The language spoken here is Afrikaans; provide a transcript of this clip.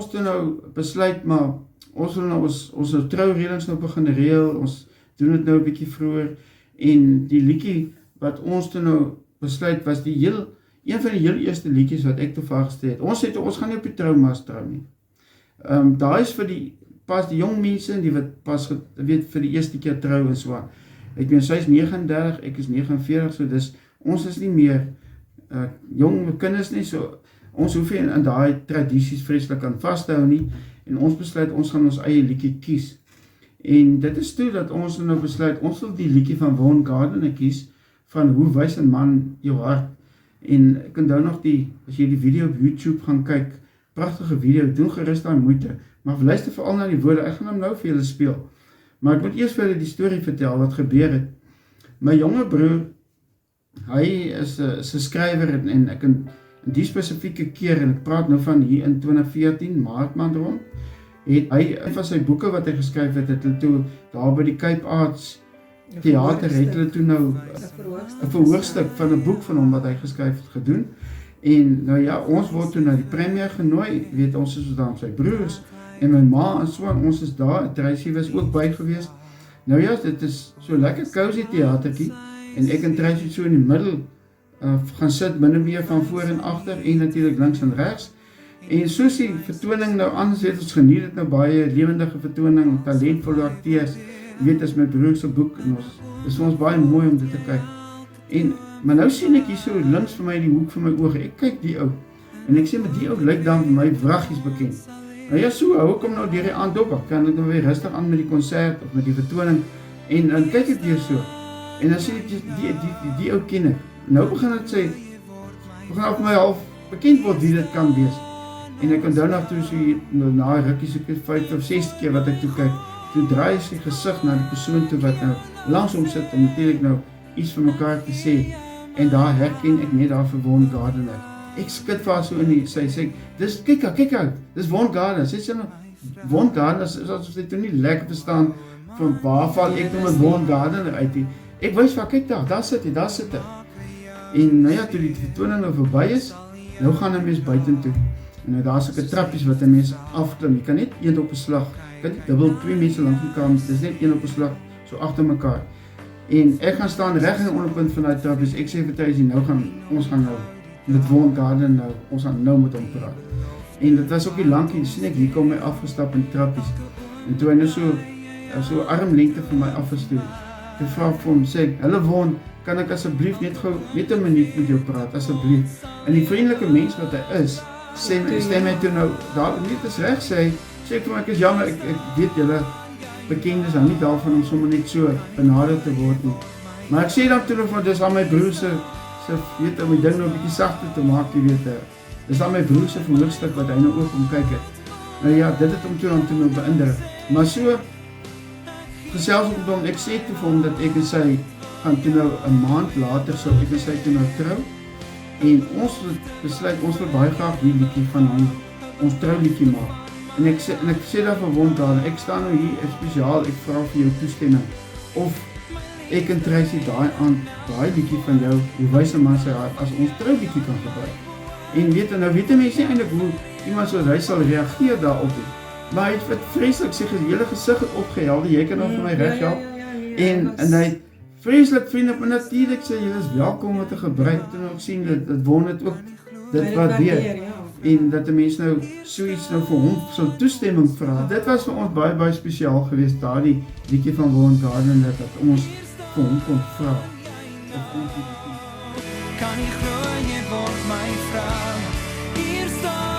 ons toe nou besluit, maar ons wil nou ons troureëlings nou begin reël, ons doen dit nou 'n bietjie vroeër, en die liedjie wat ons toe nou besluit was een van die heel eerste liedjies wat ek toe vasgestel het. Ons sê toe, ons gaan nie op die troumas trou nie. Daar is vir die jong mense, die wat pas weet vir die eerste keer trou en so aan. Ek meen, sy is 39, ek is 49, so dis, ons is nie meer jong kinders nie, so ons hoef nie in daai tradisies vreeslik aan vas te hou nie, en ons besluit, ons gaan ons eie liedjie kies. En dit is toe dat ons nou besluit, ons wil die liedjie van Vaughn Gardner kies, van Hoe wys 'n man jou hart. En ek onthou nog as jy die video op YouTube gaan kyk, pragtige video, doen gerus daai moeite, maar luister veral na die woorde, ek gaan hom nou vir julle speel. Maar ek moet eers vir julle die storie vertel wat gebeur het. My jonge broer, hy is 'n skrywer en ek in die spesifieke keer, en ek praat nou van hier in 2014, Maart maand rond, het hy een van sy boeke wat hy geskryf het hulle toe daar by die Cape Arts Theater het hulle toe nou 'n verhoorstuk van 'n boek van hom wat hy geskryf het gedoen. En nou ja, ons word toe na die premier genooi, weet ons is daar met sy broers en my ma en so, en ons is daar, Tracy was ook by gewees. Nou ja, dit is so lekker cozy theatertjie, en ek en Tracy so in die middel gaan sit, min en meer van voor en agter, en natuurlik links en regs. En soos die vertoning nou aan, weet ons geniet het nou baie lewendige vertoning, talentvolle akteurs, weet as my broer se boek, en is vir ons baie mooi om dit te kyk. Maar nou sien ek hier so links vir my die hoek van my oog, ek kyk die ou, en ek sê met die ou lyk dan vir my vraggies bekend. Nou ja, so hou ek hom nou deur die aand op, kan ek nou weer rustig aan met die konsert of met die vertoning, en dan kyk ek weer so, en dan sê ek die ou ken ek. Nou begin af my half bekend word wie dit kan wees. En ek onthou nog toe so na rukkie so 5 of 6 keer wat ek toe kyk, toe draai sy gesig na die persoon toe wat nou langs hom sit, en natuurlik nou iets vir mekaar te sê, en daar herken ek net daar vir Vaughn Gardner. Ek skud vir haar so in die, sy sê, kyk uit, dis Vaughn Gardner. Sy sê nou, Vaughn Gardner, is asof sy toe nie lekker verstaan, van waar val ek nou met Vaughn Gardner uit die. Ek wys vir, kyk daar sit hy. En nou ja, toe die vertoning nou verby is, nou gaan 'n mens buitentoe. En nou daar is ook trappies wat 'n mens afklim. Jy kan net een op 'n slag, jy kan nie dubbel 2 mense langs mekaar, dis net een op 'n slag, so agter mekaar. En ek gaan staan reg in die onderpunt van daai trappies. Ek sê vir Tracy, ons gaan nou met Vaughn Gardner nou, ons gaan nou met hom praat. En dit was ook nie lankie, sien ek, hier kom hy afgestap in trappies. En toe hy nou so armlengte van my afgestoot. Ek vra vir hom, sê, hallo Vaughn, kan ek asseblief net 'n minuut met jou praat, asseblief. En die vriendelike mens wat hy is, stem my toe nou, daar net is reg, sê ek vir my, ek is jammer, ek weet julle bekendes dan nie daarvan om sommer net so benaderd te word nie. Maar ek sê dan toe nog, dis aan my broer se weet, om die ding nou 'n bietjie sagter te maak, jy weet, dis aan my broer se verhoorstuk wat hy nou ook om kyk het. Nou ja, dit het hom toe nou beïndruk. Maar so, gesels op hom, ek sê toe vir hom dat ek en sy gaan toe nou 'n maand later sou ek en sy toe nou trou, en ons besluit, ons wil baie graag die liedjie van hom, ons trouliedjie maak. En ek sê daar vir Vaughn Gardner, ek staan nou hier spesiaal, ek vra vir jou toestemming, of ek en Tracy daai liedjie van jou, Hoe wys 'n man sy hart, as ons trouliedjie kan gebruik. En weet jy mense nie eintlik hoe iemand soos hy sal reageer daarop nie. Maar hy het vreeslik sy hele gesig het opgehelder, jy kan nou vir my reghelp. En hy vreeslik vriendelijk, maar natuurlijk sê jy is welkom om te gebruik, en ook sien dat Vaughn het ook dit waardeer. En dat die mens nou so iets nou vir hom so toestemming vra. Dit was vir ons baie spesiaal geweest, daardie liedjie van Vaughn Gardner, dat ons vir hom kon vra. Kan nie glo jy word my vrou, hier staan